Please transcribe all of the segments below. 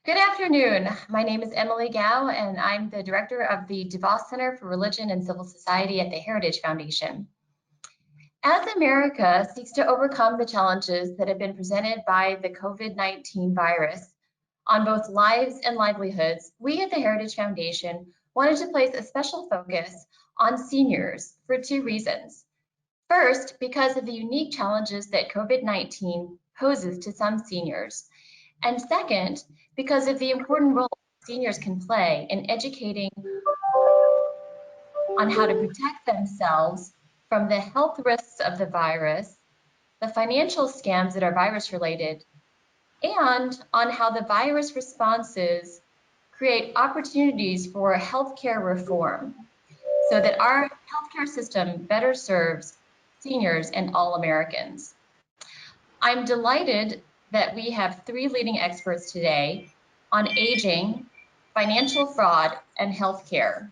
Good afternoon. My name is Emily Gao, and I'm the director of the DeVos Center for Religion and Civil Society at the Heritage Foundation. As America seeks to overcome the challenges that have been presented by the COVID-19 virus on both lives and livelihoods, we at the Heritage Foundation wanted to place a special focus on seniors for two reasons. First, because of the unique challenges that COVID-19 poses to some seniors. And second, because of the important role seniors can play in educating on how to protect themselves from the health risks of the virus, the financial scams that are virus related, and on how the virus responses create opportunities for healthcare reform so that our healthcare system better serves seniors and all Americans. I'm delighted that we have three leading experts today on aging, financial fraud, and healthcare.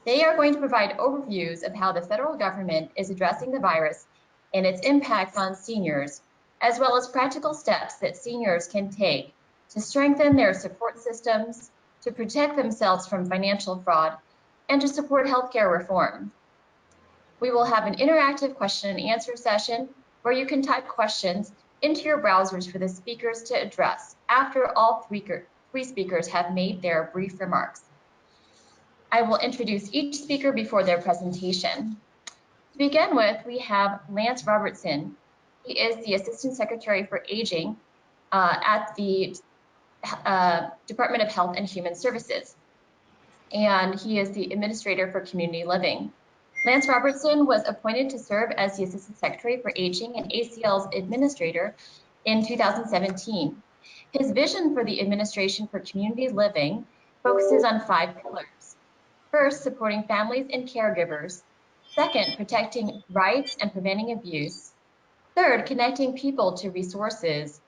They are going to provide overviews of how the federal government is addressing the virus and its impacts on seniors, as well as practical steps that seniors can take to strengthen their support systems, to protect themselves from financial fraud, and to support healthcare reform. We will have an interactive question and answer session where you can type questions into your browsers for the speakers to address after all three speakers have made their brief remarks. I will introduce each speaker before their presentation. To begin with, we have Lance Robertson. He is the Assistant Secretary for Aging at the Department of Health and Human Services, and he is the Administrator for Community Living. Lance Robertson was appointed to serve as the Assistant Secretary for Aging and ACL's Administrator in 2017. His vision for the Administration for Community Living focuses on 5 pillars. First, supporting families and caregivers. Second, protecting rights and preventing abuse. Third, connecting people to resources.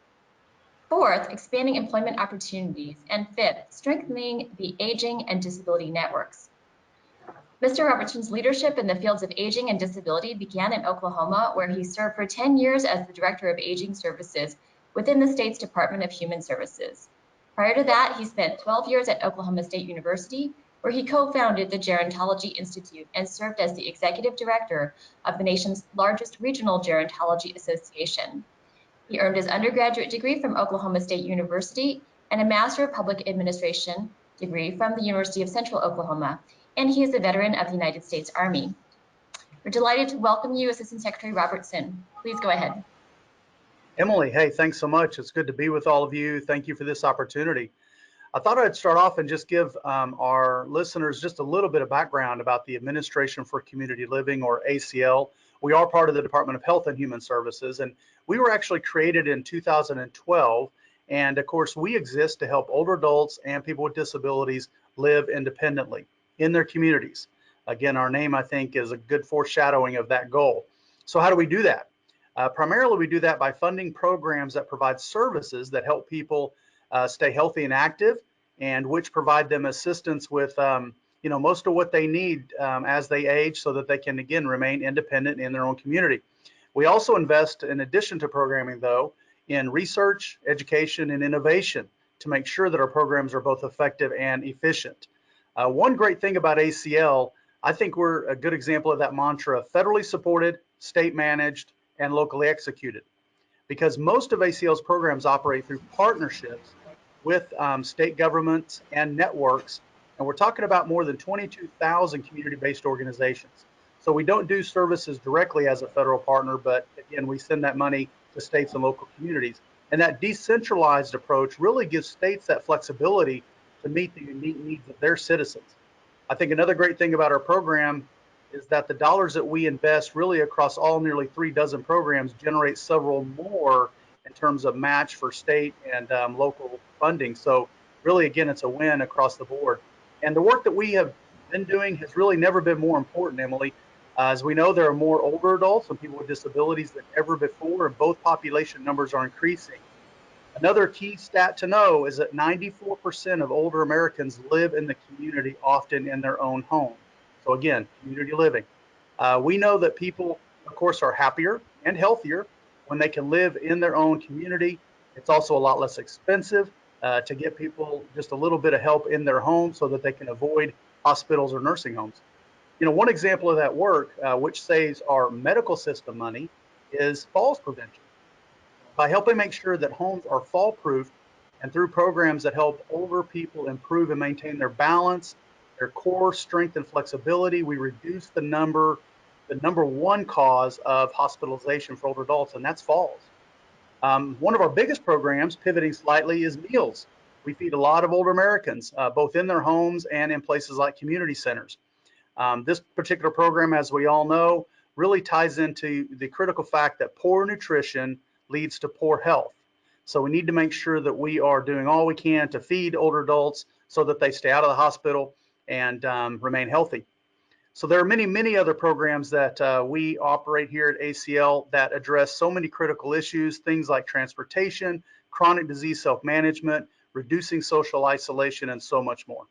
Fourth, expanding employment opportunities. And fifth, strengthening the aging and disability networks. Mr. Robertson's leadership in the fields of aging and disability began in Oklahoma, where he served for 10 years as the Director of Aging Services within the state's Department of Human Services. Prior to that, he spent 12 years at Oklahoma State University, where he co-founded the Gerontology Institute and served as the Executive Director of the nation's largest regional gerontology association. He earned his undergraduate degree from Oklahoma State University and a Master of Public Administration degree from the University of Central Oklahoma, and he is a veteran of the United States Army. We're delighted to welcome you, Assistant Secretary Robertson. Please go ahead. Emily, hey, thanks so much. It's good to be with all of you. Thank you for this opportunity. I thought I'd start off and just give our listeners just a little bit of background about the Administration for Community Living, or ACL. We are part of the Department of Health and Human Services, and we were actually created in 2012. And of course, we exist to help older adults and people with disabilities live independently in their communities. Again, our name, I think, is a good foreshadowing of that goal. So how do we do that? Primarily, we do that by funding programs that provide services that help people stay healthy and active, and which provide them assistance with most of what they need as they age, so that they can, again, remain independent in their own community. We also invest, in addition to programming, though, in research, education, and innovation to make sure that our programs are both effective and efficient. One great thing about ACL, I think we're a good example of that mantra: federally supported, state managed, and locally executed. Because most of ACL's programs operate through partnerships with state governments and networks, and we're talking about more than 22,000 community-based organizations. So we don't do services directly as a federal partner, but again, we send that money to states and local communities. And that decentralized approach really gives states that flexibility to meet the unique needs of their citizens. I think another great thing about our program is that the dollars that we invest really across all nearly 36 programs generate several more in terms of match for state and local funding. So really, again, it's a win across the board. And the work that we have been doing has really never been more important, Emily. As we know, there are more older adults and people with disabilities than ever before, and both population numbers are increasing. Another key stat to know is that 94% of older Americans live in the community, often in their own home. So again, community living. We know that people, of course, are happier and healthier when they can live in their own community. It's also a lot less expensive, to get people just a little bit of help in their home so that they can avoid hospitals or nursing homes. One example of that work, which saves our medical system money, is falls prevention. By helping make sure that homes are fall proofed and through programs that help older people improve and maintain their balance, their core strength and flexibility, we reduce the number one cause of hospitalization for older adults, and that's falls. One of our biggest programs, pivoting slightly, is meals. We feed a lot of older Americans, both in their homes and in places like community centers. This particular program, as we all know, really ties into the critical fact that poor nutrition leads to poor health. So we need to make sure that we are doing all we can to feed older adults so that they stay out of the hospital and remain healthy. So there are many, many other programs that we operate here at ACL that address so many critical issues, things like transportation, chronic disease self-management, reducing social isolation, and so much more.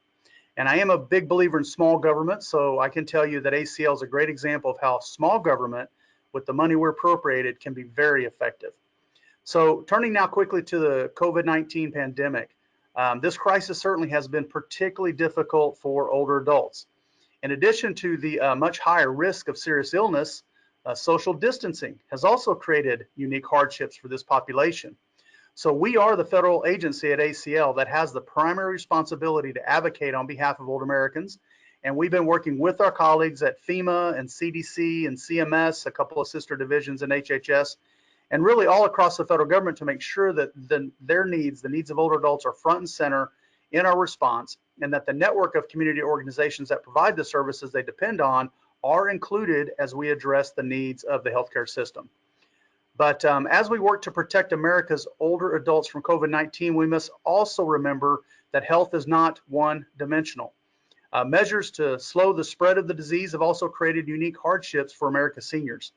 And I am a big believer in small government, so I can tell you that ACL is a great example of how small government, with the money we're appropriated, can be very effective. So turning now quickly to the COVID-19 pandemic, this crisis certainly has been particularly difficult for older adults. In addition to the much higher risk of serious illness, social distancing has also created unique hardships for this population. So we are the federal agency at ACL that has the primary responsibility to advocate on behalf of older Americans. And we've been working with our colleagues at FEMA and CDC and CMS, a couple of sister divisions in HHS, and really all across the federal government to make sure that their needs, the needs of older adults, are front and center in our response, and that the network of community organizations that provide the services they depend on are included as we address the needs of the healthcare system. But as we work to protect America's older adults from COVID-19, we must also remember that health is not one-dimensional. Measures to slow the spread of the disease have also created unique hardships for America's seniors.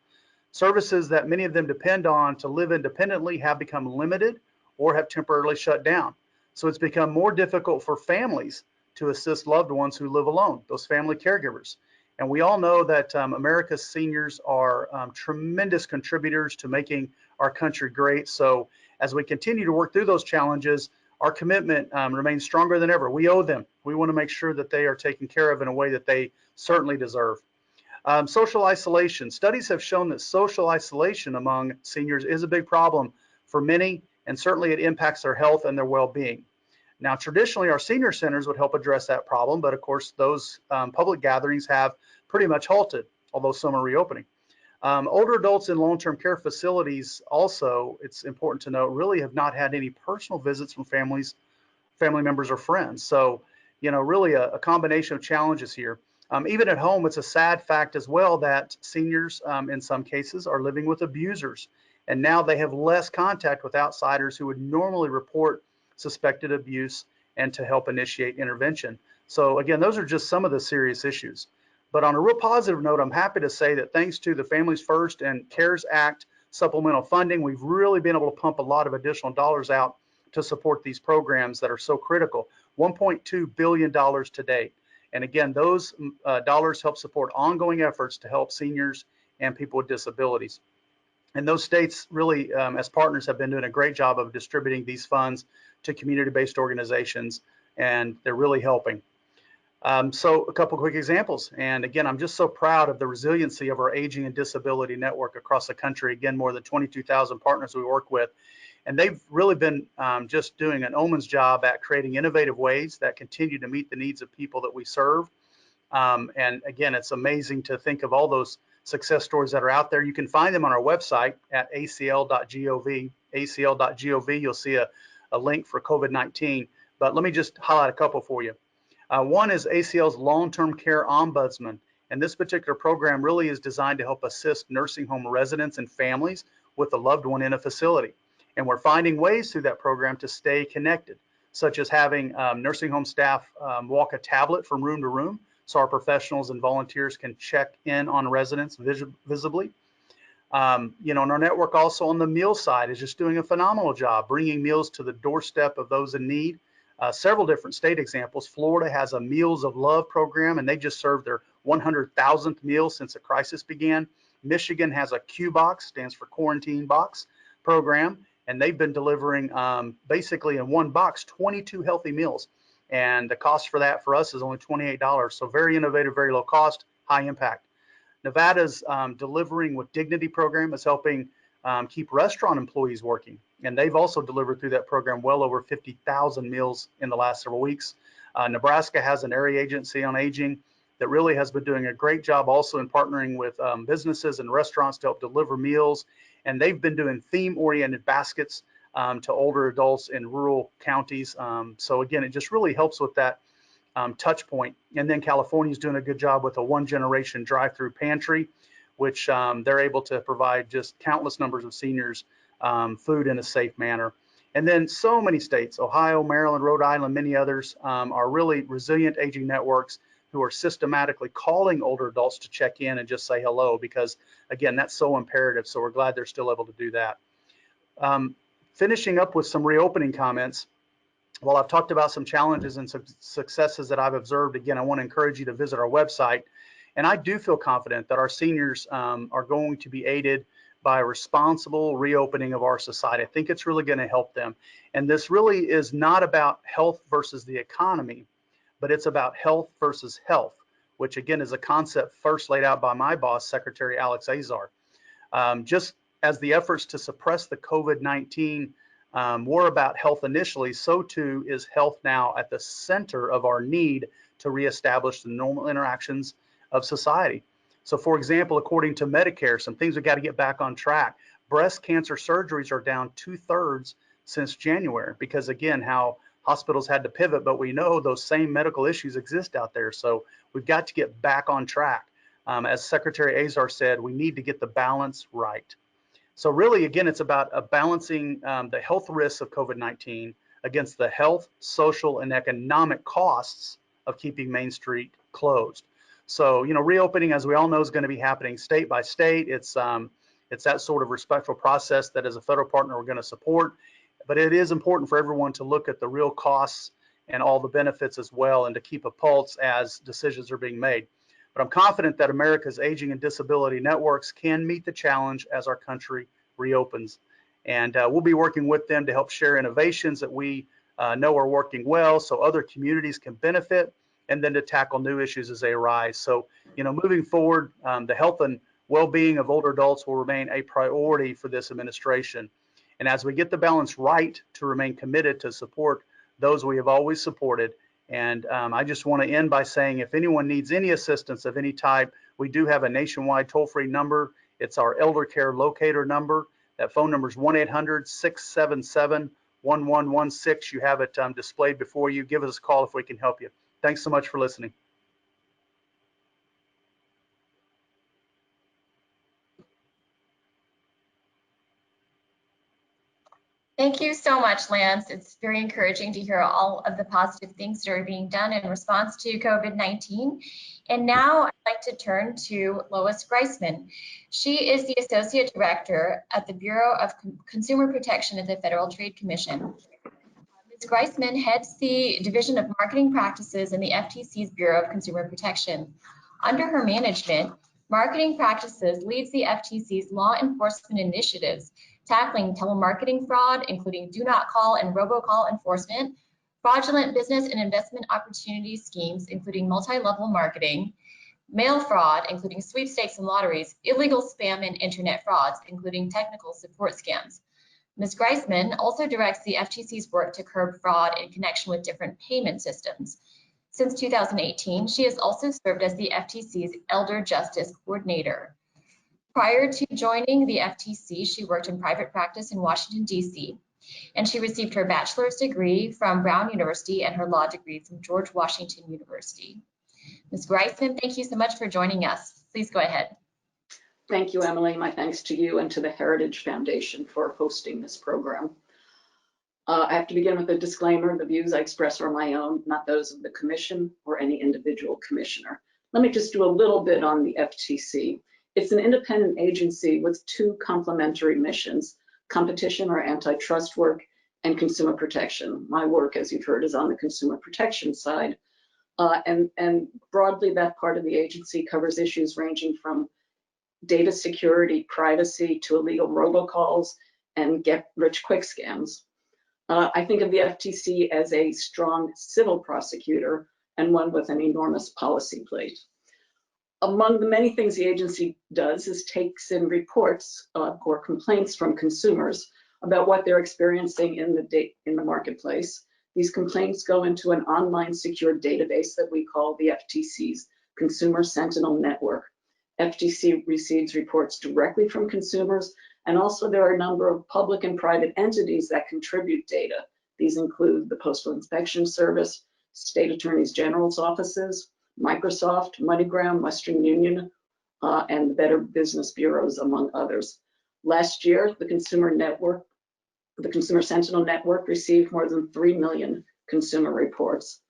Services that many of them depend on to live independently have become limited or have temporarily shut down. So it's become more difficult for families to assist loved ones who live alone, those family caregivers. And we all know that America's seniors are tremendous contributors to making our country great. So as we continue to work through those challenges, our commitment remains stronger than ever. We owe them. We want to make sure that they are taken care of in a way that they certainly deserve. Social isolation. Studies have shown that social isolation among seniors is a big problem for many, and certainly it impacts their health and their well-being. Now, traditionally, our senior centers would help address that problem, but of course, those public gatherings have pretty much halted, although some are reopening. Older adults in long-term care facilities also, it's important to note, really have not had any personal visits from family members or friends. So, really a combination of challenges here. Even at home, it's a sad fact as well that seniors, in some cases, are living with abusers. And now they have less contact with outsiders who would normally report suspected abuse and to help initiate intervention. So again, those are just some of the serious issues. But on a real positive note, I'm happy to say that thanks to the Families First and CARES Act supplemental funding, we've really been able to pump a lot of additional dollars out to support these programs that are so critical. $1.2 billion to date. And again, those dollars help support ongoing efforts to help seniors and people with disabilities. And those states really, as partners, have been doing a great job of distributing these funds to community-based organizations, and they're really helping. So a couple quick examples. And again, I'm just so proud of the resiliency of our aging and disability network across the country. Again, more than 22,000 partners we work with. And they've really been just doing an omen's job at creating innovative ways that continue to meet the needs of people that we serve. And again, it's amazing to think of all those success stories that are out there. You can find them on our website at acl.gov. acl.gov, you'll see a link for COVID-19. But let me just highlight a couple for you. One is ACL's Long-Term Care Ombudsman. And this particular program really is designed to help assist nursing home residents and families with a loved one in a facility. And we're finding ways through that program to stay connected, such as having nursing home staff walk a tablet from room to room so our professionals and volunteers can check in on residents visibly. And our network also on the meal side is just doing a phenomenal job bringing meals to the doorstep of those in need. Several different state examples. Florida has a Meals of Love program, and they just served their 100,000th meal since the crisis began. Michigan has a Q-Box, stands for Quarantine Box program. and they've been delivering basically in one box 22 healthy meals. And the cost for that for us is only $28. So very innovative, very low cost, high impact. Nevada's Delivering with Dignity program is helping keep restaurant employees working. And they've also delivered through that program well over 50,000 meals in the last several weeks. Nebraska has an area agency on aging that really has been doing a great job also in partnering with businesses and restaurants to help deliver meals. And they've been doing theme-oriented baskets to older adults in rural counties. So again, it just really helps with that touch point. And then California's doing a good job with a one-generation drive-through pantry, which they're able to provide just countless numbers of seniors food in a safe manner. And then so many states, Ohio, Maryland, Rhode Island, many others, are really resilient aging networks who are systematically calling older adults to check in and just say hello, because again, that's so imperative. So we're glad they're still able to do that. Finishing up with some reopening comments. While I've talked about some challenges and some successes that I've observed, again, I want to encourage you to visit our website. And I do feel confident that our seniors are going to be aided by a responsible reopening of our society. I think it's really going to help them. And this really is not about health versus the economy, but it's about health versus health, which again is a concept first laid out by my boss, Secretary Alex Azar. Just as the efforts to suppress the COVID-19 were about health initially, so too is health now at the center of our need to reestablish the normal interactions of society. So for example, according to Medicare, some things we've got to get back on track. Breast cancer surgeries are down 2/3 since January because again, how hospitals had to pivot, but we know those same medical issues exist out there. So we've got to get back on track. As Secretary Azar said, we need to get the balance right. So really, again, it's about balancing the health risks of COVID-19 against the health, social, and economic costs of keeping Main Street closed. So, you know, reopening, as we all know, is going to be happening state by state. It's that sort of respectful process that as a federal partner we're going to support. But it is important for everyone to look at the real costs and all the benefits as well, and to keep a pulse as decisions are being made. But I'm confident that America's aging and disability networks can meet the challenge as our country reopens. And we'll be working with them to help share innovations that we know are working well so other communities can benefit, and then to tackle new issues as they arise. So, you know, moving forward, the health and well-being of older adults will remain a priority for this administration. And as we get the balance right, to remain committed to support those we have always supported. And I just want to end by saying, if anyone needs any assistance of any type, we do have a nationwide toll-free number. It's our elder care locator number. That phone number is 1-800-677-1116. You have it displayed before you. Give us a call if we can help you. Thanks so much for listening. Thank you so much, Lance. It's very encouraging to hear all of the positive things that are being done in response to COVID-19. And now I'd like to turn to Lois Reisman. She is the Associate Director at the Bureau of Consumer Protection at the Federal Trade Commission. Ms. Reisman heads the Division of Marketing Practices in the FTC's Bureau of Consumer Protection. Under her management, Marketing Practices leads the FTC's law enforcement initiatives tackling telemarketing fraud, including do not call and robocall enforcement, fraudulent business and investment opportunity schemes, including multi-level marketing, mail fraud, including sweepstakes and lotteries, illegal spam and internet frauds, including technical support scams. Ms. Reisman also directs the FTC's work to curb fraud in connection with different payment systems. Since 2018, she has also served as the FTC's Elder Justice Coordinator. Prior to joining the FTC, she worked in private practice in Washington, D.C., and she received her bachelor's degree from Brown University and her law degree from George Washington University. Ms. Reisman, thank you so much for joining us. Please go ahead. Thank you, Emily. My thanks to you and to the Heritage Foundation for hosting this program. I have to begin with a disclaimer. The views I express are my own, not those of the Commission or any individual commissioner. Let me just do a little bit on the FTC. It's an independent agency with two complementary missions: competition or antitrust work and consumer protection. My work, as you've heard, is on the consumer protection side. And broadly, that part of the agency covers issues ranging from data security, privacy, to illegal robocalls, and get-rich-quick scams. I think of the FTC as a strong civil prosecutor and one with an enormous policy plate. Among the many things the agency does is takes in reports or complaints from consumers about what they're experiencing in the marketplace. These complaints go into an online secure database that we call the FTC's Consumer Sentinel Network. FTC receives reports directly from consumers, and also there are a number of public and private entities that contribute data. These include the Postal Inspection Service, State Attorneys General's offices, Microsoft, MoneyGram, Western Union, and the Better Business Bureaus, among others. Last year, the Consumer Sentinel Network received more than 3 million consumer reports.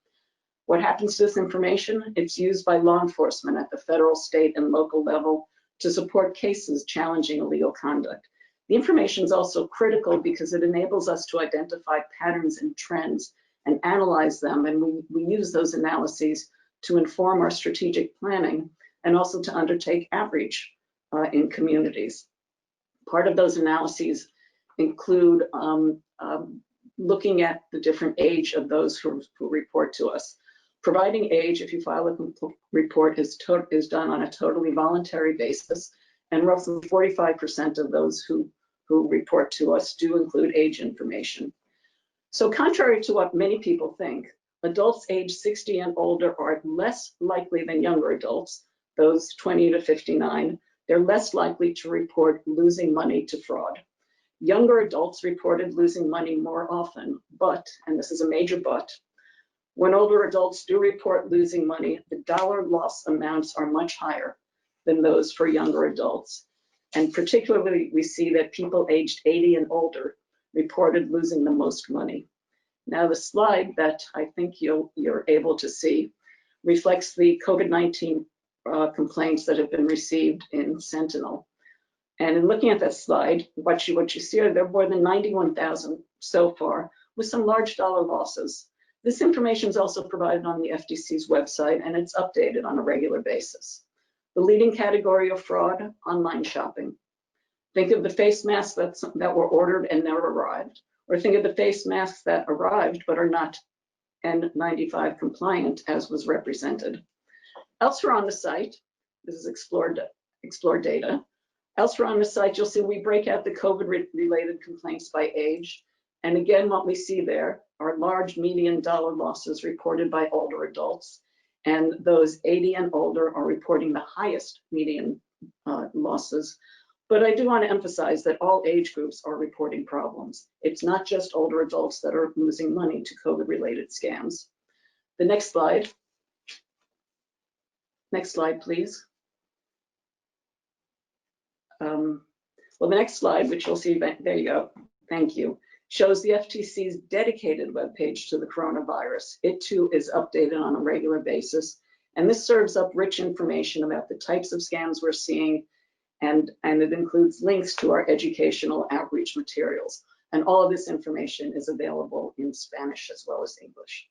What happens to this information? It's used by law enforcement at the federal, state, and local level to support cases challenging illegal conduct. The information is also critical because it enables us to identify patterns and trends and analyze them, and we use those analyses to inform our strategic planning and also to undertake outreach in communities. Part of those analyses include looking at the different age of those who report to us. Providing age, if you file a report, is done on a totally voluntary basis, and roughly 45% of those who report to us do include age information. So contrary to what many people think, adults age 60 and older are less likely than younger adults, those 20 to 59. They're less likely to report losing money to fraud. Younger adults reported losing money more often, but, and this is a major but, when older adults do report losing money, the dollar loss amounts are much higher than those for younger adults. And particularly, we see that people aged 80 and older reported losing the most money. Now, the slide that I think you're able to see reflects the COVID-19 complaints that have been received in Sentinel. And in looking at that slide, what you see are there are more than 91,000 so far, with some large dollar losses. This information is also provided on the FTC's website, and it's updated on a regular basis. The leading category of fraud, online shopping. Think of the face masks that were ordered and never arrived, or think of the face masks that arrived but are not N95 compliant, as was represented. Elsewhere on the site, this is Explore Data. Elsewhere on the site, you'll see we break out the COVID-related complaints by age. And again, what we see there are large median dollar losses reported by older adults. And those 80 and older are reporting the highest median losses. But I do want to emphasize that all age groups are reporting problems. It's not just older adults that are losing money to COVID-related scams. The next slide. Next slide, please. Well, the next slide, which you'll see, there you go, thank you, shows the FTC's dedicated webpage to the coronavirus. It too is updated on a regular basis, and this serves up rich information about the types of scams we're seeing, and it includes links to our educational outreach materials. And all of this information is available in Spanish as well as English.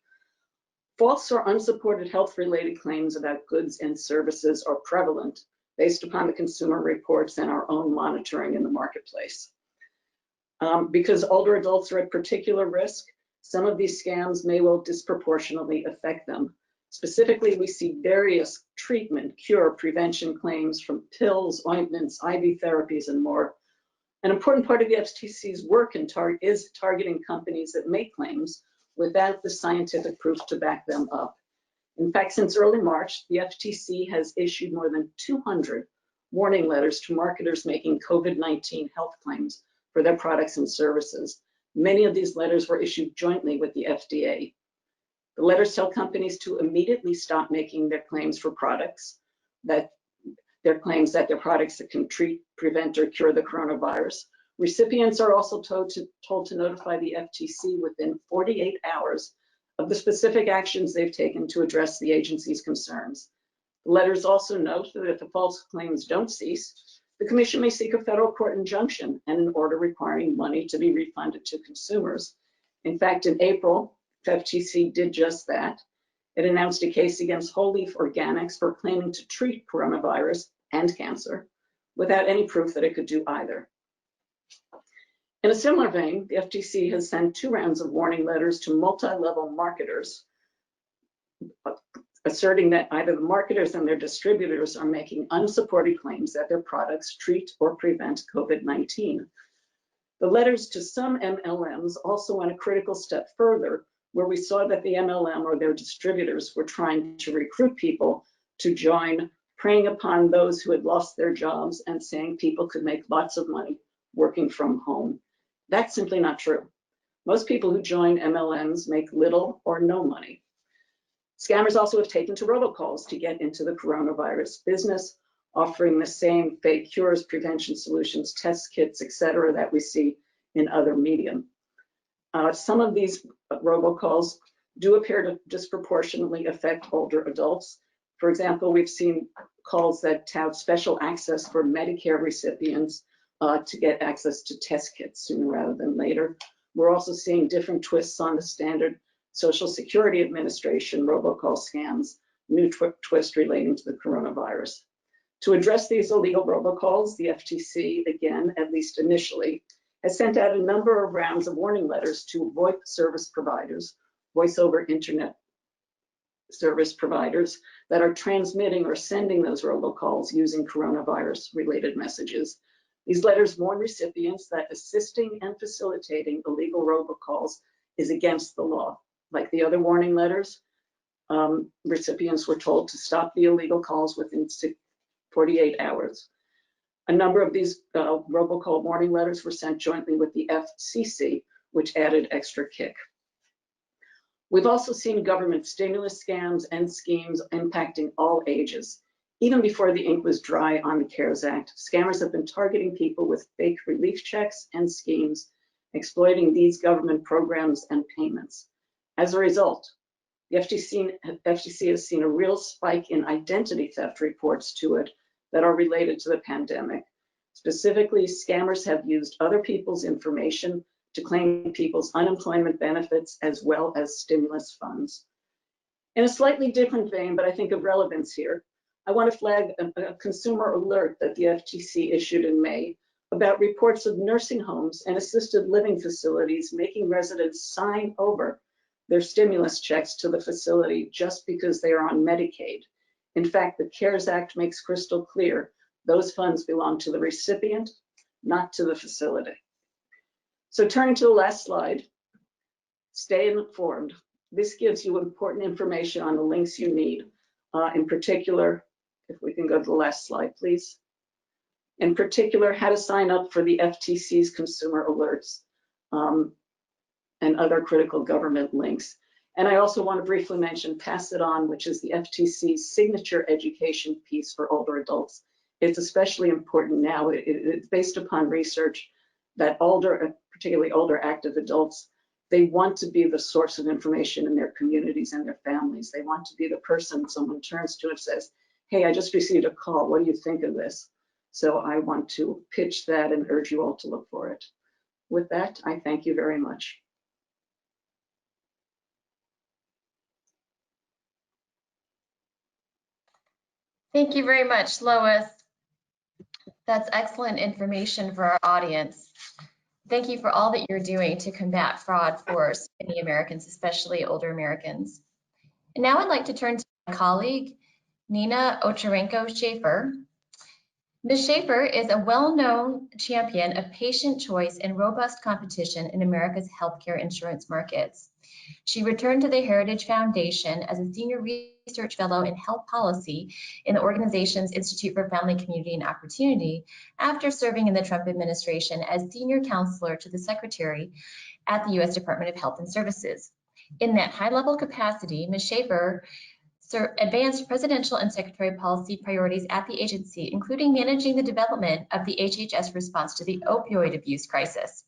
False or unsupported health-related claims about goods and services are prevalent based upon the consumer reports and our own monitoring in the marketplace. Because older adults are at particular risk, some of these scams may well disproportionately affect them. Specifically, we see various treatment, cure, prevention claims from pills, ointments, IV therapies, and more. An important part of the FTC's work is targeting companies that make claims without the scientific proof to back them up. In fact, since early March, the FTC has issued more than 200 warning letters to marketers making COVID-19 health claims for their products and services. Many of these letters were issued jointly with the FDA. The letters tell companies to immediately stop making their claims for products, that their products that can treat, prevent, or cure the coronavirus. Recipients are also told to notify the FTC within 48 hours of the specific actions they've taken to address the agency's concerns. The letters also note that if the false claims don't cease, the Commission may seek a federal court injunction and an order requiring money to be refunded to consumers. In fact, in April, the FTC did just that. It announced a case against Whole Leaf Organics for claiming to treat coronavirus and cancer without any proof that it could do either. In a similar vein, the FTC has sent 2 rounds of warning letters to multi-level marketers, asserting that either the marketers and their distributors are making unsupported claims that their products treat or prevent COVID-19. The letters to some MLMs also went a critical step further, where we saw that the MLM or their distributors were trying to recruit people to join, preying upon those who had lost their jobs and saying people could make lots of money working from home. That's simply not true. Most people who join MLMs make little or no money. Scammers also have taken to robocalls to get into the coronavirus business, offering the same fake cures, prevention solutions, test kits, etc., that we see in other medium. Some of these robocalls do appear to disproportionately affect older adults. For example, we've seen calls that tout special access for Medicare recipients to get access to test kits sooner rather than later. We're also seeing different twists on the standard Social Security Administration robocall scams, new twist relating to the coronavirus. To address these illegal robocalls, the FTC, again, at least initially, has sent out a number of rounds of warning letters to VoIP service providers, voice over internet service providers that are transmitting or sending those robocalls using coronavirus-related messages. These letters warn recipients that assisting and facilitating illegal robocalls is against the law. Like the other warning letters, recipients were told to stop the illegal calls within 48 hours. A number of these robocall warning letters were sent jointly with the FCC, which added extra kick. We've also seen government stimulus scams and schemes impacting all ages. Even before the ink was dry on the CARES Act, scammers have been targeting people with fake relief checks and schemes, exploiting these government programs and payments. As a result, the FTC has seen a real spike in identity theft reports to it that are related to the pandemic. Specifically, scammers have used other people's information to claim people's unemployment benefits as well as stimulus funds. In a slightly different vein, but I think of relevance here, I want to flag a consumer alert that the FTC issued in May about reports of nursing homes and assisted living facilities making residents sign over their stimulus checks to the facility just because they are on Medicaid. In fact, the CARES Act makes crystal clear those funds belong to the recipient, not to the facility. So turning to the last slide, stay informed. This gives you important information on the links you need. In particular, if we can go to the last slide, please. In particular, how to sign up for the FTC's consumer alerts and other critical government links. And I also want to briefly mention Pass It On, which is the FTC's signature education piece for older adults. It's especially important now. It's based upon research that older, particularly older active adults, they want to be the source of information in their communities and their families. They want to be the person someone turns to and says, hey, I just received a call. What do you think of this? So I want to pitch that and urge you all to look for it. With that, I thank you very much. Thank you very much, Lois. That's excellent information for our audience. Thank you for all that you're doing to combat fraud for so many Americans, especially older Americans. And now I'd like to turn to my colleague, Nina Ocharenko-Schaefer. Ms. Schaefer is a well-known champion of patient choice and robust competition in America's healthcare insurance markets. She returned to the Heritage Foundation as a senior research fellow in health policy in the organization's Institute for Family, Community, and Opportunity after serving in the Trump administration as senior counselor to the secretary at the U.S. Department of Health and Services. In that high-level capacity, Ms. Schaefer advanced presidential and secretary policy priorities at the agency, including managing the development of the HHS response to the opioid abuse crisis.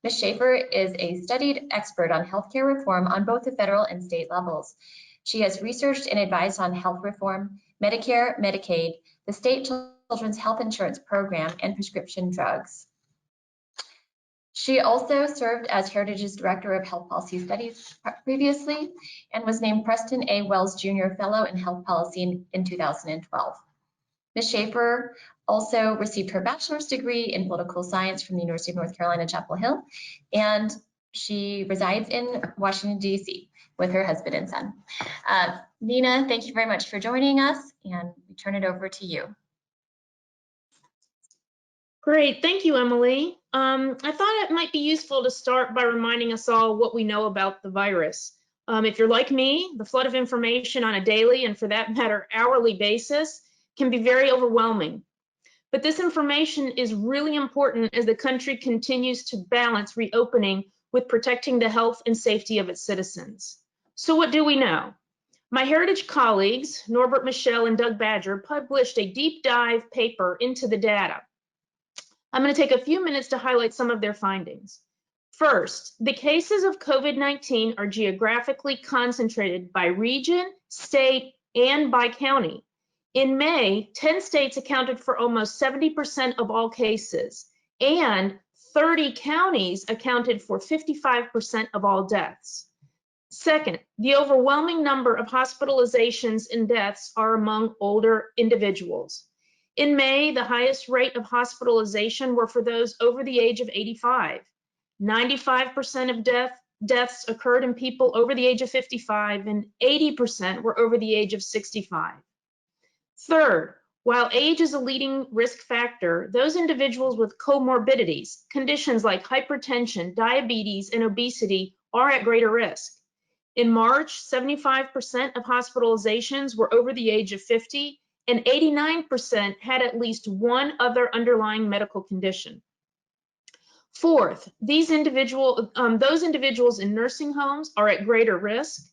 Ms. Schaefer is a studied expert on healthcare reform on both the federal and state levels. She has researched and advised on health reform, Medicare, Medicaid, the state children's health insurance program, and prescription drugs. She also served as Heritage's Director of Health Policy Studies previously and was named Preston A. Wells Jr. Fellow in Health Policy in 2012. Ms. Schaefer also received her bachelor's degree in political science from the University of North Carolina, Chapel Hill, and she resides in Washington, D.C. with her husband and son. Nina, thank you very much for joining us, and we turn it over to you. Great, thank you, Emily. I thought it might be useful to start by reminding us all what we know about the virus. If you're like me, the flood of information on a daily, and for that matter, hourly basis can be very overwhelming. But this information is really important as the country continues to balance reopening with protecting the health and safety of its citizens. So what do we know? My Heritage colleagues, Norbert Michel and Doug Badger, published a deep dive paper into the data. I'm going to take a few minutes to highlight some of their findings. First, the cases of COVID-19 are geographically concentrated by region, state, and by county. In May, 10 states accounted for almost 70% of all cases, and 30 counties accounted for 55% of all deaths. Second, the overwhelming number of hospitalizations and deaths are among older individuals. In May, the highest rate of hospitalization were for those over the age of 85. 95% of deaths occurred in people over the age of 55, and 80% were over the age of 65. Third, while age is a leading risk factor, those individuals with comorbidities, conditions like hypertension, diabetes, and obesity, are at greater risk. In March, 75% of hospitalizations were over the age of 50, and 89% had at least one other underlying medical condition. Fourth, those individuals in nursing homes are at greater risk.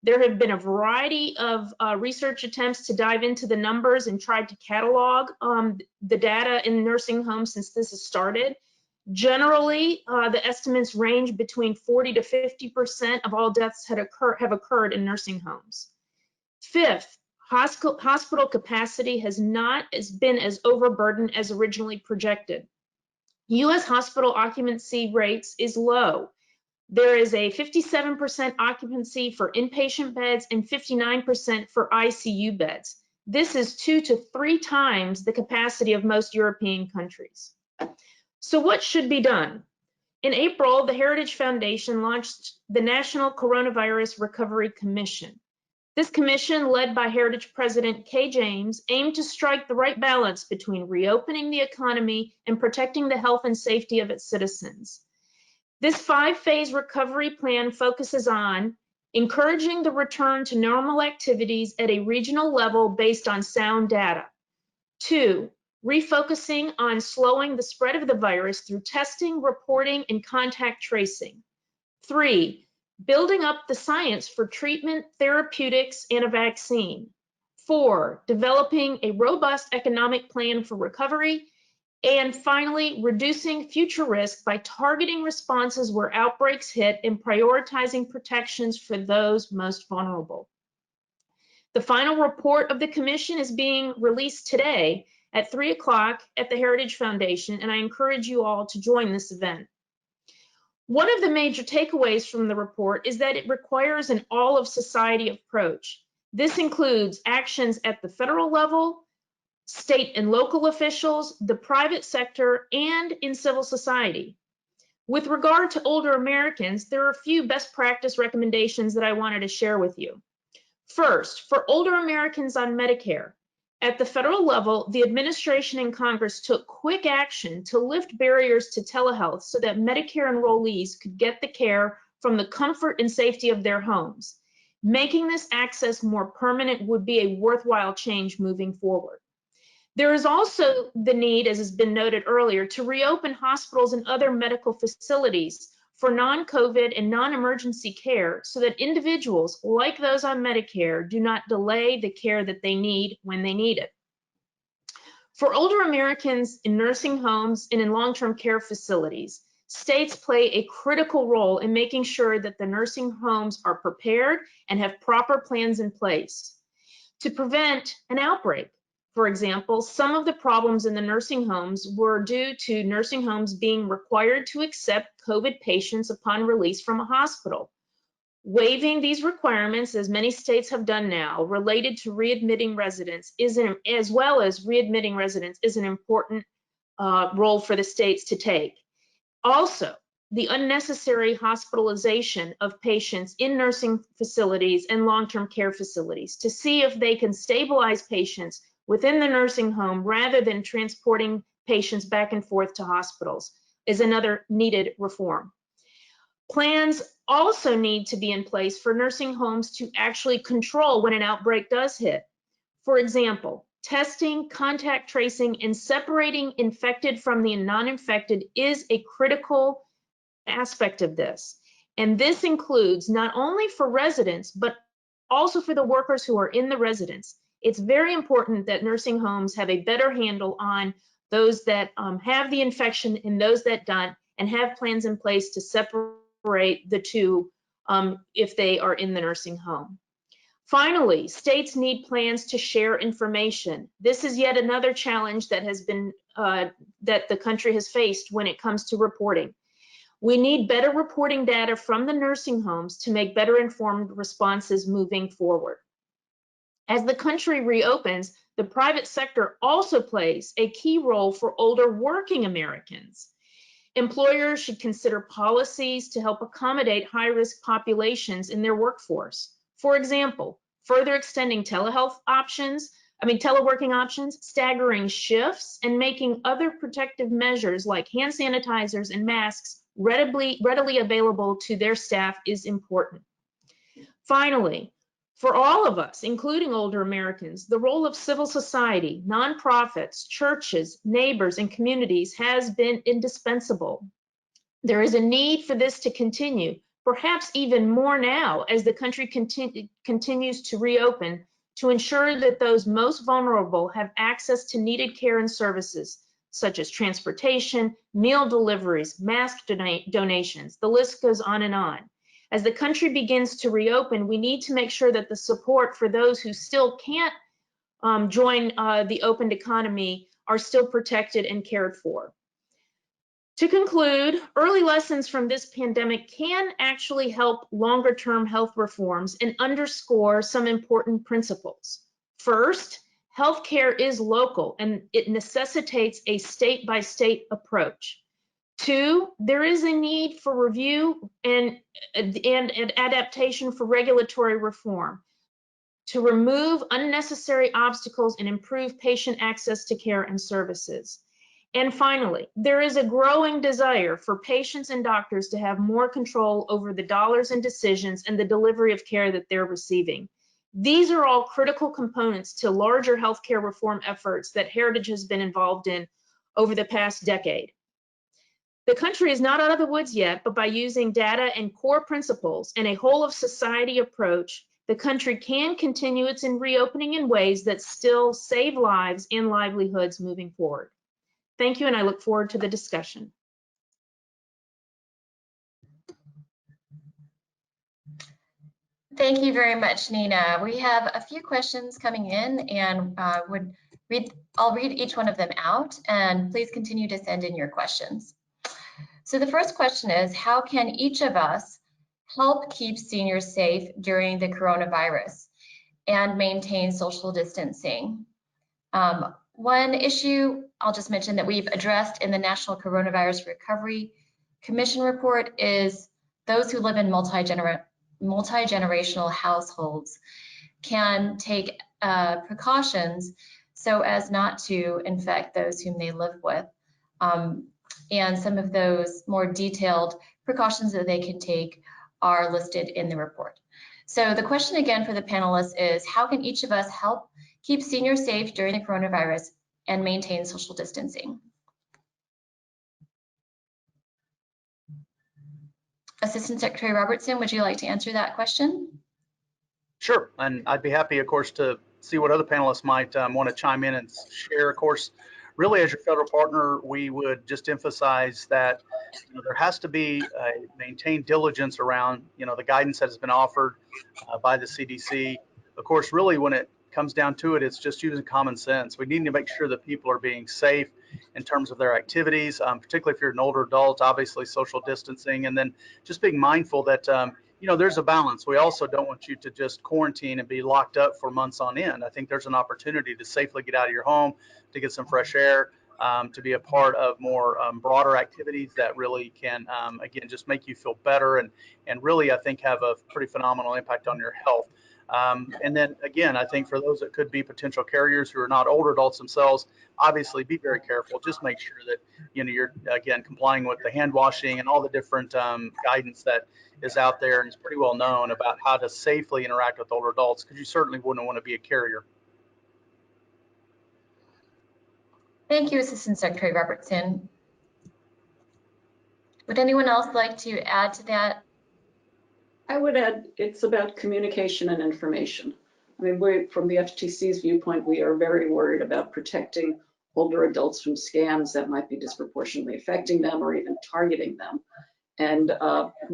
There have been a variety of research attempts to dive into the numbers and tried to catalog the data in nursing homes since this has started. Generally, the estimates range between 40 to 50% of all deaths have occurred in nursing homes. Fifth, hospital capacity has not been as overburdened as originally projected. U.S. hospital occupancy rates is low. There is a 57% occupancy for inpatient beds and 59% for ICU beds. This is 2 to 3 times the capacity of most European countries. So what should be done? In April, the Heritage Foundation launched the National Coronavirus Recovery Commission. This commission, led by Heritage President Kay James, aimed to strike the right balance between reopening the economy and protecting the health and safety of its citizens. This 5-phase recovery plan focuses on encouraging the return to normal activities at a regional level based on sound data. 2, refocusing on slowing the spread of the virus through testing, reporting, and contact tracing. 3, building up the science for treatment, therapeutics, and a vaccine. 4, developing a robust economic plan for recovery. And finally, reducing future risk by targeting responses where outbreaks hit and prioritizing protections for those most vulnerable. The final report of the commission is being released today at 3 o'clock at the Heritage Foundation, and I encourage you all to join this event. One of the major takeaways from the report is that it requires an all-of-society approach. This includes actions at the federal level, state and local officials, the private sector, and in civil society. With regard to older Americans, there are a few best practice recommendations that I wanted to share with you. First, for older Americans on Medicare, at the federal level, the administration and Congress took quick action to lift barriers to telehealth so that Medicare enrollees could get the care from the comfort and safety of their homes. Making this access more permanent would be a worthwhile change moving forward. There is also the need, as has been noted earlier, to reopen hospitals and other medical facilities for non-COVID and non-emergency care so that individuals like those on Medicare do not delay the care that they need when they need it. For older Americans in nursing homes and in long-term care facilities, states play a critical role in making sure that the nursing homes are prepared and have proper plans in place to prevent an outbreak. For example, some of the problems in the nursing homes were due to nursing homes being required to accept COVID patients upon release from a hospital. Waiving these requirements, as many states have done now, related to readmitting residents, as well as readmitting residents, is an important role for the states to take. Also, the unnecessary hospitalization of patients in nursing facilities and long-term care facilities to see if they can stabilize patients within the nursing home rather than transporting patients back and forth to hospitals is another needed reform. Plans also need to be in place for nursing homes to actually control when an outbreak does hit. For example, testing, contact tracing, and separating infected from the non-infected is a critical aspect of this. And this includes not only for residents, but also for the workers who are in the residence. It's very important that nursing homes have a better handle on those that have the infection and those that don't, and have plans in place to separate the two if they are in the nursing home. Finally, states need plans to share information. This is yet another challenge that has been that the country has faced when it comes to reporting. We need better reporting data from the nursing homes to make better informed responses moving forward. As the country reopens, the private sector also plays a key role for older working Americans. Employers should consider policies to help accommodate high-risk populations in their workforce. For example, further extending teleworking options, staggering shifts, and making other protective measures like hand sanitizers and masks readily available to their staff is important. Finally, for all of us, including older Americans, the role of civil society, nonprofits, churches, neighbors, and communities has been indispensable. There is a need for this to continue, perhaps even more now as the country continues to reopen, to ensure that those most vulnerable have access to needed care and services, such as transportation, meal deliveries, mask donations. The list goes on and on. As the country begins to reopen, we need to make sure that the support for those who still can't join the opened economy are still protected and cared for. To conclude, early lessons from this pandemic can actually help longer-term health reforms and underscore some important principles. First, healthcare is local and it necessitates a state-by-state approach. Two, there is a need for review and adaptation for regulatory reform to remove unnecessary obstacles and improve patient access to care and services. And finally, there is a growing desire for patients and doctors to have more control over the dollars and decisions and the delivery of care that they're receiving. These are all critical components to larger healthcare reform efforts that Heritage has been involved in over the past decade. The country is not out of the woods yet, but by using data and core principles and a whole of society approach, the country can continue its reopening in ways that still save lives and livelihoods moving forward. Thank you, and I look forward to the discussion. Thank you very much, Nina. We have a few questions coming in, and I'll read each one of them out, and please continue to send in your questions. So the first question is, how can each of us help keep seniors safe during the coronavirus and maintain social distancing? One issue I'll just mention that we've addressed in the National Coronavirus Recovery Commission report is those who live in multi-generational households can take precautions so as not to infect those whom they live with. And some of those more detailed precautions that they can take are listed in the report. So the question again for the panelists is, how can each of us help keep seniors safe during the coronavirus and maintain social distancing? Assistant Secretary Robertson, would you like to answer that question? Sure, and I'd be happy, of course, to see what other panelists might want to chime in and share. Of course, really, as your federal partner, we would just emphasize that there has to be a maintained diligence around the guidance that has been offered by the CDC. Of course, really, when it comes down to it, it's just using common sense. We need to make sure that people are being safe in terms of their activities, particularly if you're an older adult, obviously social distancing, and then just being mindful that you know, there's a balance. We also don't want you to just quarantine and be locked up for months on end. I think there's an opportunity to safely get out of your home, to get some fresh air, to be a part of more broader activities that really can, again, just make you feel better and really, I think, have a pretty phenomenal impact on your health. And then again, I think for those that could be potential carriers who are not older adults themselves, obviously be very careful. Just make sure that, you know, you're, again, complying with the hand washing and all the different guidance that is out there and is pretty well known about how to safely interact with older adults, because you certainly wouldn't want to be a carrier. Thank you, Assistant Secretary Robertson. Would anyone else like to add to that? I would add, it's about communication and information. I mean, from the FTC's viewpoint, we are very worried about protecting older adults from scams that might be disproportionately affecting them or even targeting them. And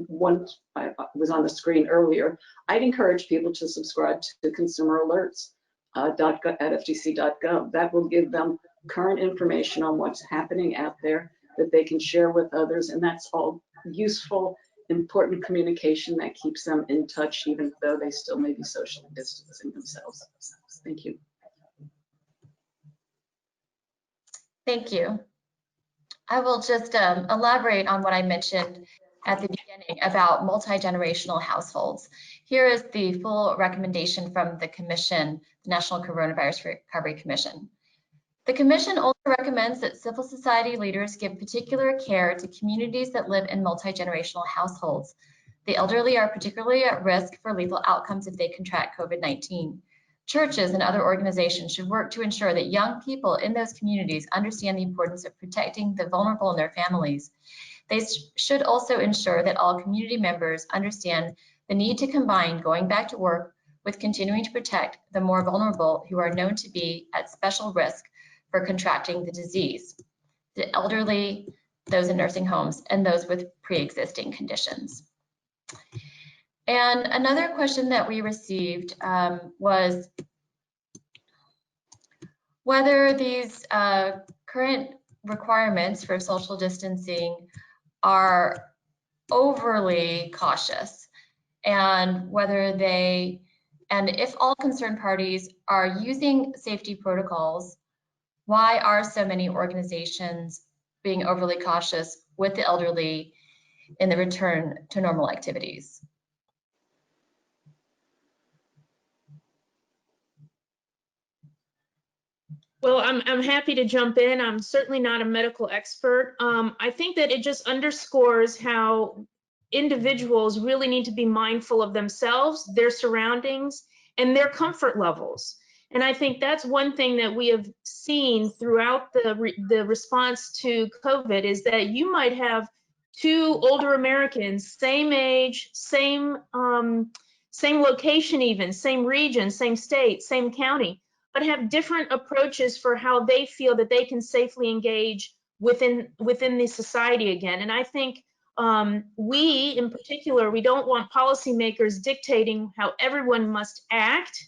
once I was on the screen earlier, I'd encourage people to subscribe to consumer alerts at ftc.gov. That will give them current information on what's happening out there that they can share with others. And that's all useful, important communication that keeps them in touch, even though they still may be socially distancing themselves. Thank you. Thank you. I will just elaborate on what I mentioned at the beginning about multi-generational households. Here is the full recommendation from the Commission, the National Coronavirus Recovery Commission. The Commission also recommends that civil society leaders give particular care to communities that live in multi-generational households. The elderly are particularly at risk for lethal outcomes if they contract COVID-19. Churches and other organizations should work to ensure that young people in those communities understand the importance of protecting the vulnerable and their families. They should also ensure that all community members understand the need to combine going back to work with continuing to protect the more vulnerable who are known to be at special risk for contracting the disease, the elderly, those in nursing homes, and those with pre-existing conditions. And another question that we received was whether these current requirements for social distancing are overly cautious, and whether they, and if all concerned parties are using safety protocols, why are so many organizations being overly cautious with the elderly in the return to normal activities? Well, I'm happy to jump in. I'm certainly not a medical expert. I think that it just underscores how individuals really need to be mindful of themselves, their surroundings, and their comfort levels. And I think that's one thing that we have seen throughout the response to COVID is that you might have two older Americans, same age, same location even, same region, same state, same county, but have different approaches for how they feel that they can safely engage within the society again. And I think we, in particular, we don't want policymakers dictating how everyone must act,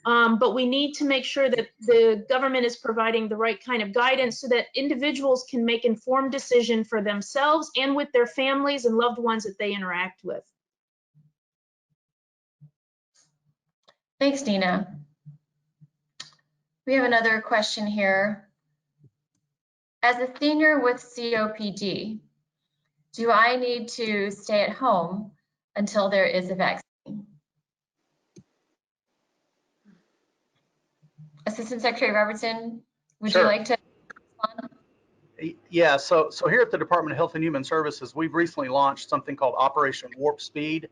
but we need to make sure that the government is providing the right kind of guidance so that individuals can make informed decisions for themselves and with their families and loved ones that they interact with. Thanks, Nina. We have another question here. As a senior with COPD, do I need to stay at home until there is a vaccine? Assistant Secretary Robertson, would Sure. you like to respond? Yeah, so here at the Department of Health and Human Services, we've recently launched something called Operation Warp Speed.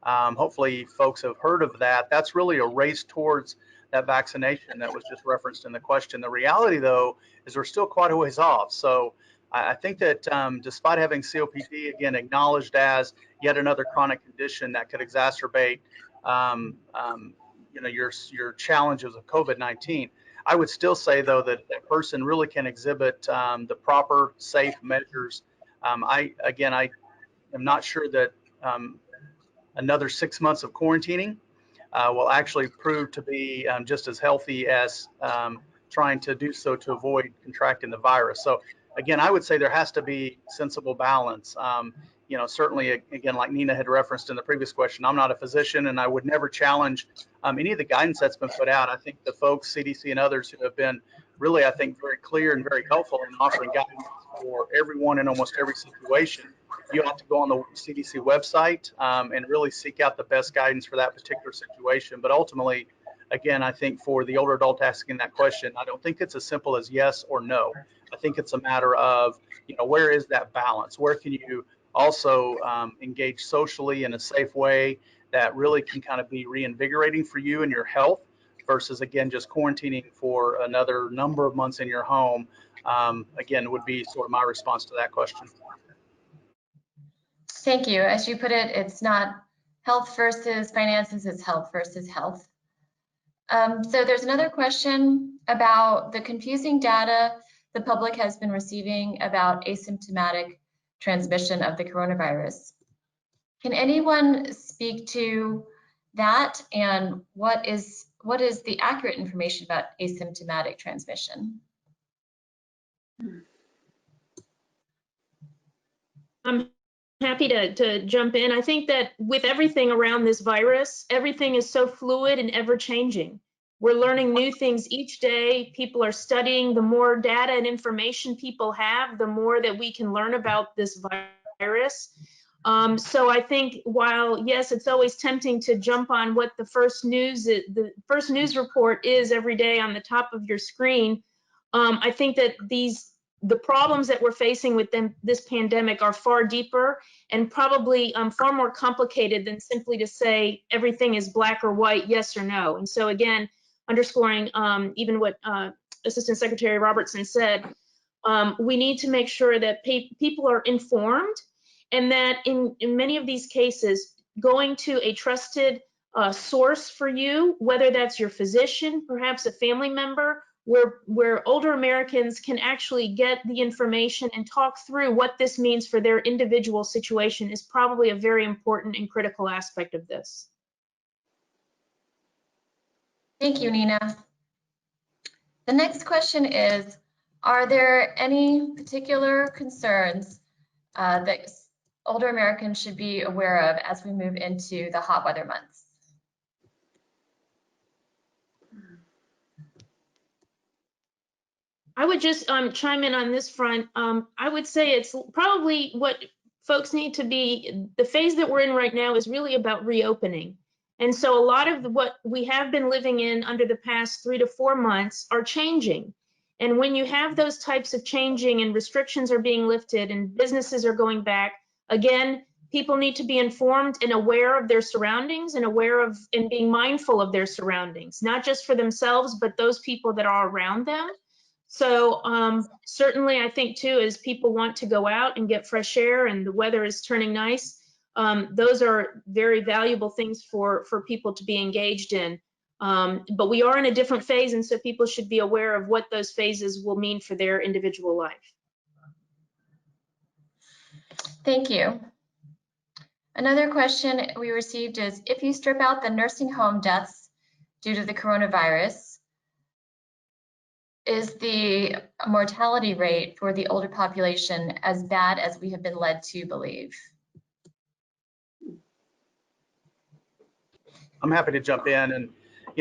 Hopefully folks have heard of that. That's really a race towards that vaccination that was just referenced in the question. The reality, though, is we're still quite a ways off. So I think that despite having COPD, again, acknowledged as yet another chronic condition that could exacerbate you know, your challenges of COVID-19, I would still say, though, that that person really can exhibit the proper safe measures. I am not sure that another 6 months of quarantining will actually prove to be just as healthy as trying to do so to avoid contracting the virus. So again, I would say there has to be sensible balance. certainly, again, like Nina had referenced in the previous question, I'm not a physician, and I would never challenge any of the guidance that's been put out. I think the folks, CDC and others, who have been really, I think, very clear and very helpful in offering guidance for everyone in almost every situation. You have to go on the CDC website and really seek out the best guidance for that particular situation. But ultimately, again, I think for the older adult asking that question, I don't think it's as simple as yes or no. I think it's a matter of, where is that balance? Where can you also engage socially in a safe way that really can kind of be reinvigorating for you and your health versus, again, just quarantining for another number of months in your home, again, would be sort of my response to that question. Thank you. As you put it, it's not health versus finances, it's health versus health. So there's another question about the confusing data the public has been receiving about asymptomatic transmission of the coronavirus. Can anyone speak to that, and what is the accurate information about asymptomatic transmission? I'm happy to jump in. I think that with everything around this virus, everything is so fluid and ever changing. We're learning new things each day. People are studying. The more data and information people have, the more that we can learn about this virus. So I think while, yes, it's always tempting to jump on what the first news report is every day on the top of your screen, I think that the problems that we're facing with this pandemic are far deeper and probably far more complicated than simply to say everything is black or white, yes or no. And so again, underscoring even what Assistant Secretary Robertson said, we need to make sure that people are informed, and that in many of these cases, going to a trusted source for you, whether that's your physician, perhaps a family member, where older Americans can actually get the information and talk through what this means for their individual situation, is probably a very important and critical aspect of this. Thank you, Nina. The next question is, are there any particular concerns that older Americans should be aware of as we move into the hot weather months? I would just chime in on this front. I would say it's probably what folks need to be, the phase that we're in right now is really about reopening. And so a lot of what we have been living in under the past 3 to 4 months are changing. And when you have those types of changing and restrictions are being lifted and businesses are going back, again, people need to be informed and aware of their surroundings and aware of and being mindful of their surroundings, not just for themselves, but those people that are around them. So certainly I think too, as people want to go out and get fresh air and the weather is turning nice, those are very valuable things for people to be engaged in. But we are in a different phase, and so people should be aware of what those phases will mean for their individual life. Thank you. Another question we received is, if you strip out the nursing home deaths due to the coronavirus, is the mortality rate for the older population as bad as we have been led to believe? I'm happy to jump in, and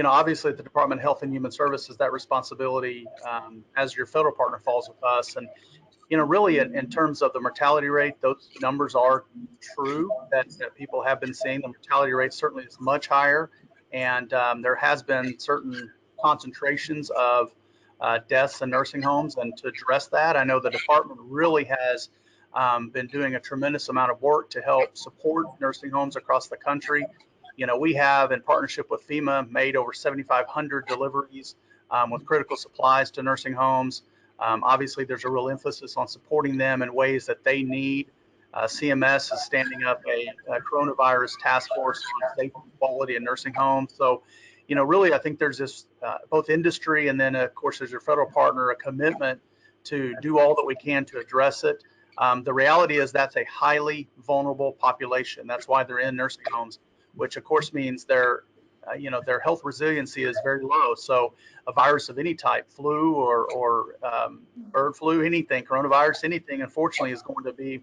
obviously at the Department of Health and Human Services, that responsibility as your federal partner falls with us. And really in terms of the mortality rate, those numbers are true that people have been seeing. The mortality rate certainly is much higher, and there has been certain concentrations of deaths in nursing homes. And to address that, I know the department really has been doing a tremendous amount of work to help support nursing homes across the country. We have, in partnership with FEMA, made over 7,500 deliveries with critical supplies to nursing homes. Obviously, there's a real emphasis on supporting them in ways that they need. CMS is standing up a coronavirus task force on safety and quality in nursing homes. So, really, I think there's this both industry and then, of course, as your federal partner, a commitment to do all that we can to address it. The reality is that's a highly vulnerable population. That's why they're in nursing homes, which of course means their health resiliency is very low. So a virus of any type, flu or bird flu, anything, coronavirus, anything, unfortunately, is going to be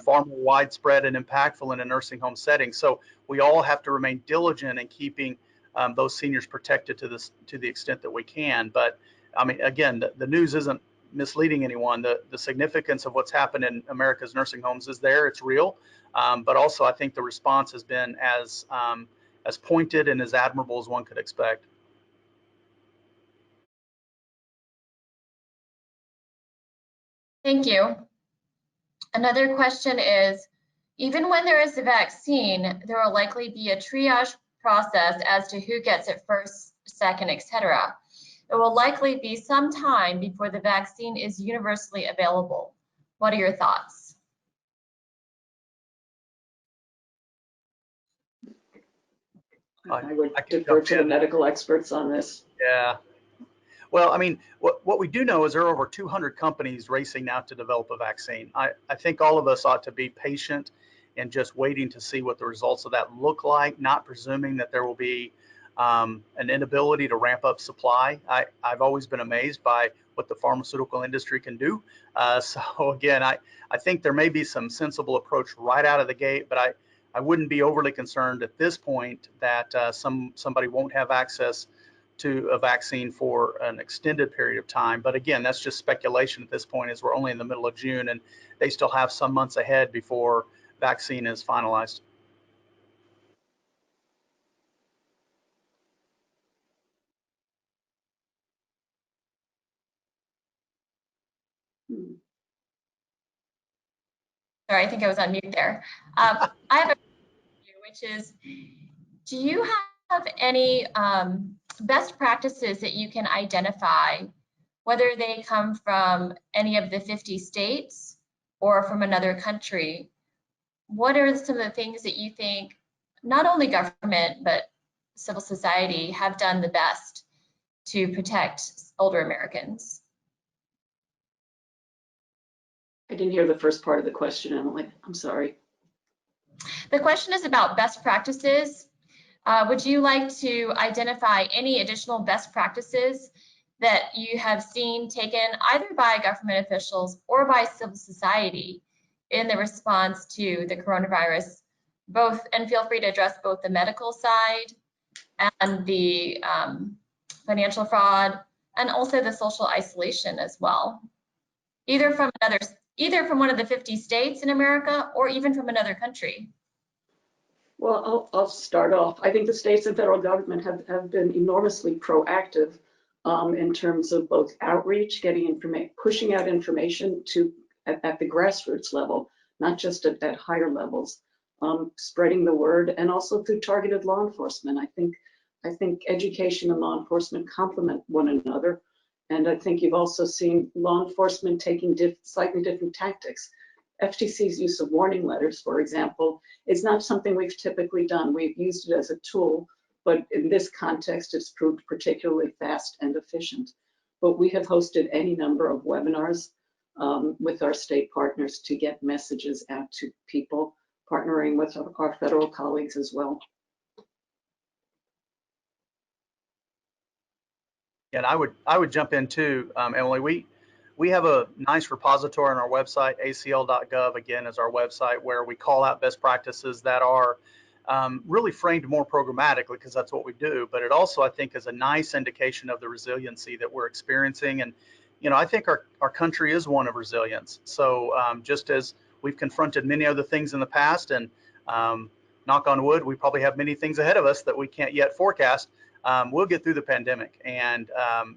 far more widespread and impactful in a nursing home setting. So we all have to remain diligent in keeping those seniors protected to the extent that we can. But I mean, again, the news isn't misleading anyone. The significance of what's happened in America's nursing homes is there. It's real. But also, I think the response has been as pointed and as admirable as one could expect. Thank you. Another question is, even when there is a vaccine, there will likely be a triage process as to who gets it first, second, etc. It will likely be some time before the vaccine is universally available. What are your thoughts? I would defer to the medical experts on this. Yeah. Well, I mean, what we do know is there are over 200 companies racing now to develop a vaccine. I think all of us ought to be patient and just waiting to see what the results of that look like, not presuming that there will be an inability to ramp up supply. I've always been amazed by what the pharmaceutical industry can do. So again, I think there may be some sensible approach right out of the gate, but I wouldn't be overly concerned at this point that somebody won't have access to a vaccine for an extended period of time. But again, that's just speculation at this point, as we're only in the middle of June and they still have some months ahead before vaccine is finalized. Sorry, I think I was on mute there. I have a question, which is, do you have any best practices that you can identify, whether they come from any of the 50 states or from another country? What are some of the things that you think not only government but civil society have done the best to protect older Americans? I didn't hear the first part of the question, Emily. I'm sorry. The question is about best practices. Would you like to identify any additional best practices that you have seen taken either by government officials or by civil society in the response to the coronavirus, and feel free to address both the medical side and the financial fraud, and also the social isolation as well, either from one of the 50 states in America or even from another country? Well, I'll start off. I think the states and federal government have been enormously proactive in terms of both outreach, getting information, pushing out information at the grassroots level, not just at higher levels, spreading the word, and also through targeted law enforcement. I think education and law enforcement complement one another, and I think you've also seen law enforcement taking slightly different tactics. FTC's use of warning letters, for example, is not something we've typically done. We've used it as a tool, but in this context, it's proved particularly fast and efficient. But we have hosted any number of webinars with our state partners to get messages out to people, partnering with our federal colleagues as well. And I would jump in too, Emily. We have a nice repository on our website, acl.gov, again, is our website, where we call out best practices that are really framed more programmatically, because that's what we do. But it also, I think, is a nice indication of the resiliency that we're experiencing. And, you know, I think our country is one of resilience. So just as we've confronted many other things in the past, and knock on wood, we probably have many things ahead of us that we can't yet forecast, we'll get through the pandemic. And,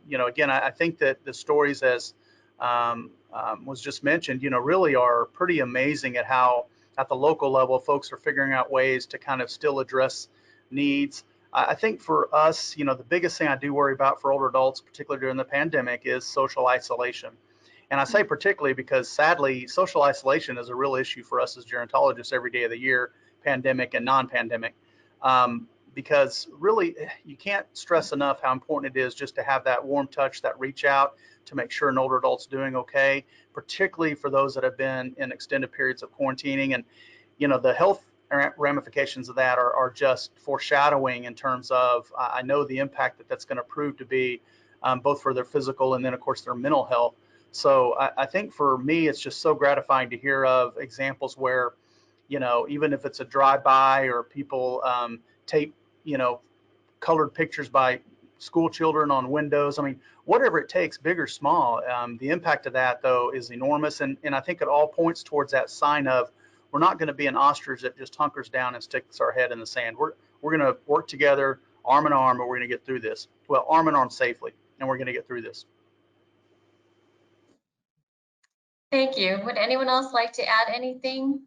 you know, again, I think that the stories, as was just mentioned, you know, really are pretty amazing at how at the local level folks are figuring out ways to kind of still address needs. I think for us, you know, the biggest thing I do worry about for older adults, particularly during the pandemic, is social isolation. And I say particularly because, sadly, social isolation is a real issue for us as gerontologists every day of the year, pandemic and non-pandemic. Because really, you can't stress enough how important it is just to have that warm touch, that reach out to make sure an older adult's doing okay, particularly for those that have been in extended periods of quarantining. And, you know, the health ramifications of that are just foreshadowing in terms of, I know the impact that's going to prove to be both for their physical and then, of course, their mental health. So I think for me, it's just so gratifying to hear of examples where, you know, even if it's a drive-by or people tape, you know, colored pictures by school children on windows. I mean, whatever it takes, big or small. The impact of that, though, is enormous. And I think it all points towards that sign of we're not going to be an ostrich that just hunkers down and sticks our head in the sand. We're going to work together, arm in arm, and we're going to get through this. Well, arm in arm safely, and we're going to get through this. Thank you. Would anyone else like to add anything?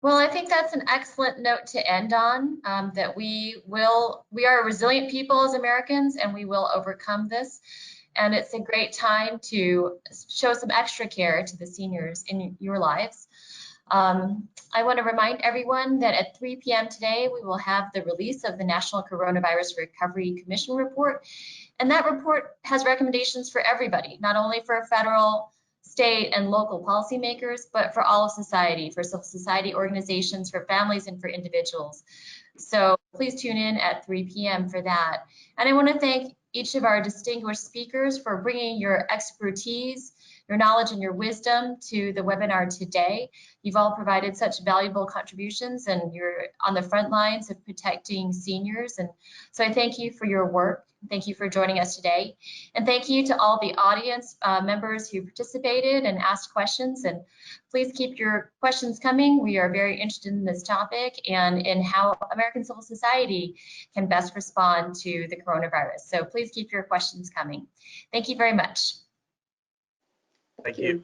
Well, I think that's an excellent note to end on, that we are a resilient people as Americans, and we will overcome this. And it's a great time to show some extra care to the seniors in your lives. I want to remind everyone that at 3 p.m. today, we will have the release of the National Coronavirus Recovery Commission report. And that report has recommendations for everybody, not only for federal, state, and local policymakers, but for all of society, for civil society organizations, for families, and for individuals. So please tune in at 3 p.m. for that. And I want to thank each of our distinguished speakers for bringing your expertise, your knowledge, and your wisdom to the webinar today. You've all provided such valuable contributions, and you're on the front lines of protecting seniors. And so I thank you for your work. Thank you for joining us today. And thank you to all the audience members who participated and asked questions. And please keep your questions coming. We are very interested in this topic and in how American civil society can best respond to the coronavirus. So please keep your questions coming. Thank you very much. Thank you.